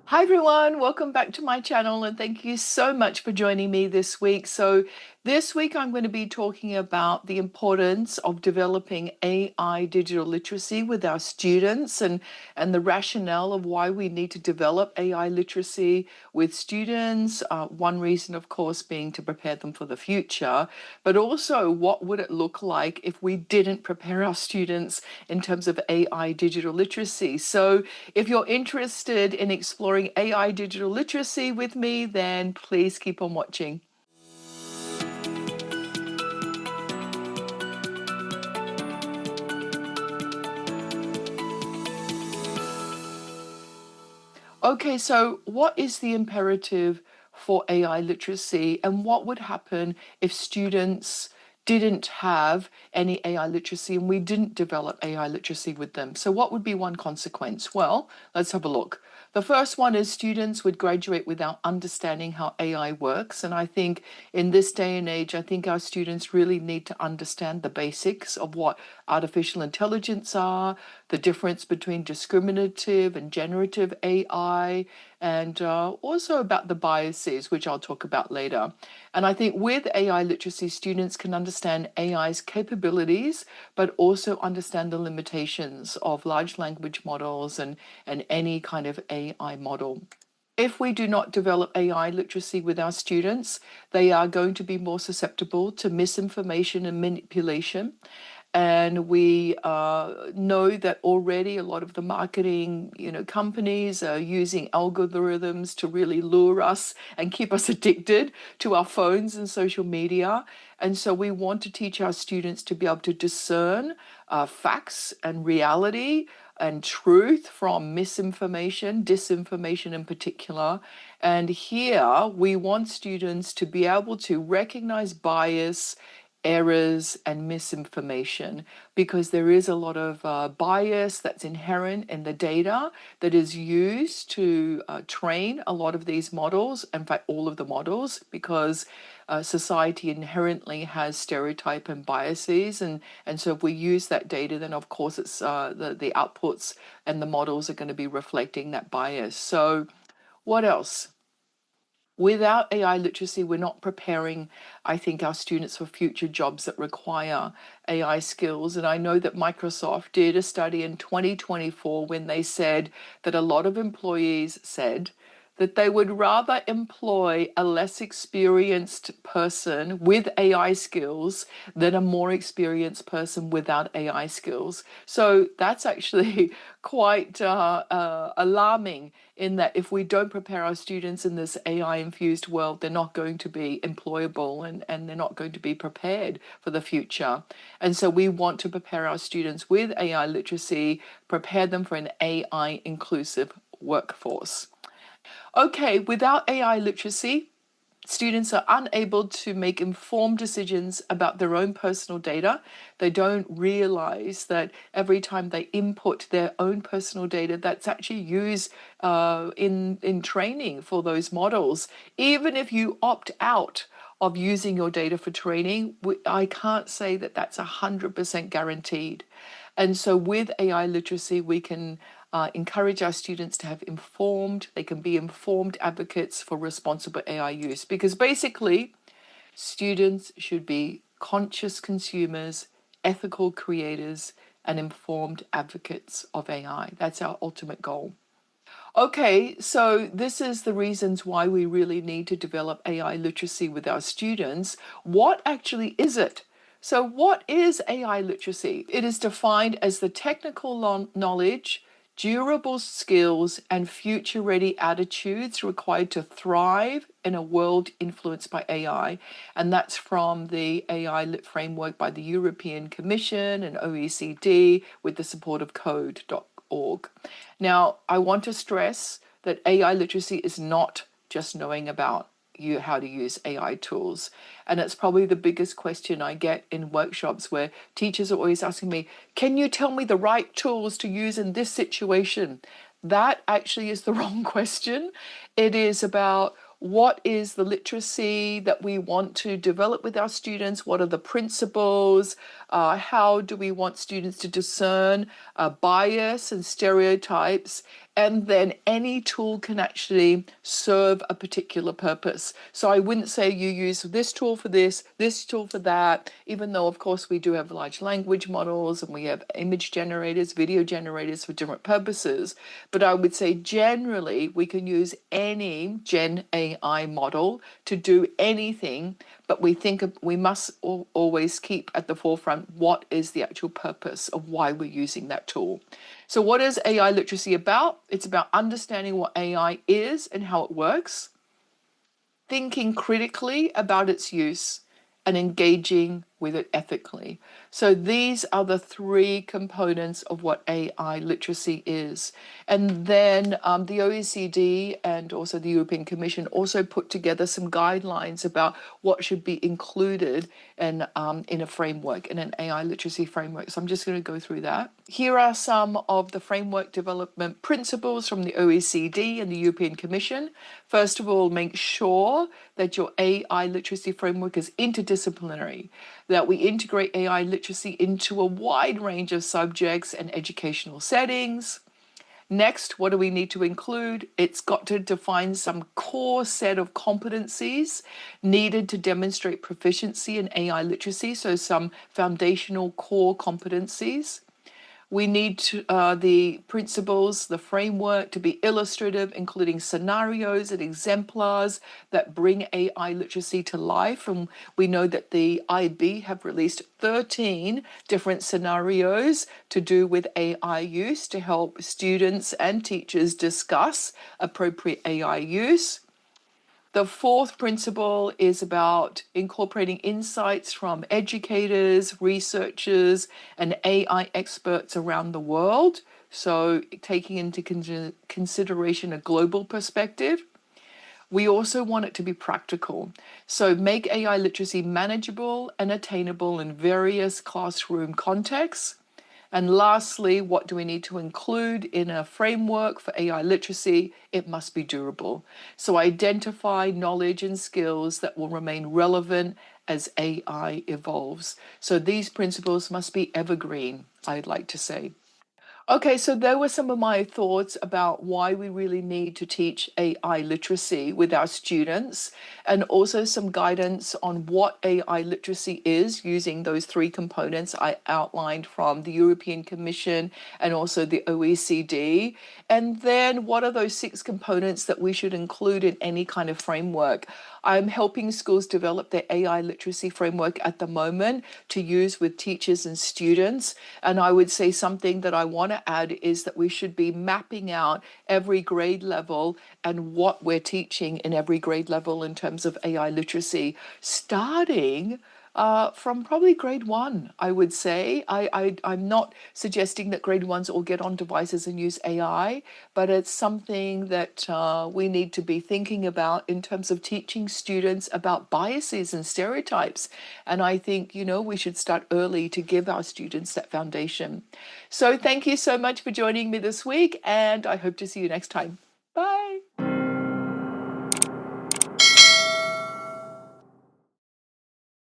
Hi everyone, welcome back to my channel and thank you so much for joining me this week. This week I'm going to be talking about the importance of developing AI digital literacy with our students and the rationale of why we need to develop AI literacy with students. One reason, of course, being to prepare them for the future, but also what would it look like if we didn't prepare our students in terms of AI digital literacy. So if you're interested in exploring AI digital literacy with me, then please keep on watching. Okay, so what is the imperative for AI literacy, and what would happen if students didn't have any AI literacy and we didn't develop AI literacy with them? So what would be one consequence? Well, let's have a look. The first one is students would graduate without understanding how AI works. And I think in this day and age, I think our students really need to understand the basics of what artificial intelligence are, the difference between discriminative and generative AI, and also about the biases, which I'll talk about later. And I think with AI literacy, students can understand AI's capabilities, but also understand the limitations of large language models and any kind of AI model. If we do not develop AI literacy with our students, they are going to be more susceptible to misinformation and manipulation. And we know that already a lot of the marketing, companies are using algorithms to really lure us and keep us addicted to our phones and social media. And so we want to teach our students to be able to discern facts and reality and truth from misinformation, disinformation in particular. And here we want students to be able to recognize bias, errors, and misinformation, because there is a lot of bias that's inherent in the data that is used to train a lot of these models, in fact all of the models, because society inherently has stereotype and biases, and so if we use that data, then of course it's the outputs and the models are going to be reflecting that bias. So what else? Without AI literacy, we're not preparing, I think, our students for future jobs that require AI skills. And I know that Microsoft did a study in 2024 when they said that a lot of employees said that they would rather employ a less experienced person with AI skills than a more experienced person without AI skills. So that's actually quite alarming, in that if we don't prepare our students in this AI infused world, they're not going to be employable, and they're not going to be prepared for the future. And so we want to prepare our students with AI literacy, prepare them for an AI inclusive workforce. Okay, without AI literacy, students are unable to make informed decisions about their own personal data. They don't realize that every time they input their own personal data, that's actually used in training for those models. Even if you opt out of using your data for training, I can't say that that's 100% guaranteed. And so with AI literacy, we can encourage our students to they can be informed advocates for responsible AI use, because basically students should be conscious consumers, ethical creators, and informed advocates of AI. That's our ultimate goal. Okay, so this is the reasons why we really need to develop AI literacy with our students. What actually is it? So what is AI literacy? It is defined as the technical knowledge, durable skills, and future-ready attitudes required to thrive in a world influenced by AI. And that's from the AI Lit framework by the European Commission and OECD with the support of code.org. Now, I want to stress that AI literacy is not just knowing about how to use AI tools. And it's probably the biggest question I get in workshops, where teachers are always asking me, can you tell me the right tools to use in this situation? That actually is the wrong question. It is about what is the literacy that we want to develop with our students? What are the principles? How do we want students to discern bias and stereotypes? And then any tool can actually serve a particular purpose. So I wouldn't say you use this tool for this tool for that, even though, of course, we do have large language models and we have image generators, video generators for different purposes. But I would say generally we can use any Gen AI model to do anything, but we must always keep at the forefront what is the actual purpose of why we're using that tool. So what is AI literacy about? It's about understanding what AI is and how it works, thinking critically about its use, and engaging with it ethically. So these are the three components of what AI literacy is. And then the OECD and also the European Commission also put together some guidelines about what should be included in a framework, in an AI literacy framework. So I'm just going to go through that. Here are some of the framework development principles from the OECD and the European Commission. First of all, make sure that your AI literacy framework is interdisciplinary, that we integrate AI literacy into a wide range of subjects and educational settings. Next, what do we need to include? It's got to define some core set of competencies needed to demonstrate proficiency in AI literacy, so some foundational core competencies. We need the principles, the framework to be illustrative, including scenarios and exemplars that bring AI literacy to life. And we know that the IB have released 13 different scenarios to do with AI use to help students and teachers discuss appropriate AI use. The fourth principle is about incorporating insights from educators, researchers, and AI experts around the world. So taking into consideration a global perspective. We also want it to be practical. So make AI literacy manageable and attainable in various classroom contexts. And lastly, what do we need to include in a framework for AI literacy? It must be durable. So identify knowledge and skills that will remain relevant as AI evolves. So these principles must be evergreen, I'd like to say. Okay, so there were some of my thoughts about why we really need to teach AI literacy with our students, and also some guidance on what AI literacy is using those three components I outlined from the European Commission and also the OECD. And then what are those 6 components that we should include in any kind of framework? I'm helping schools develop their AI literacy framework at the moment to use with teachers and students. And I would say something that I want to add is that we should be mapping out every grade level and what we're teaching in every grade level in terms of AI literacy, starting from probably grade 1, I would say. I'm not suggesting that grade 1s all get on devices and use AI, but it's something that we need to be thinking about in terms of teaching students about biases and stereotypes. And I think, we should start early to give our students that foundation. So thank you so much for joining me this week, and I hope to see you next time. Bye.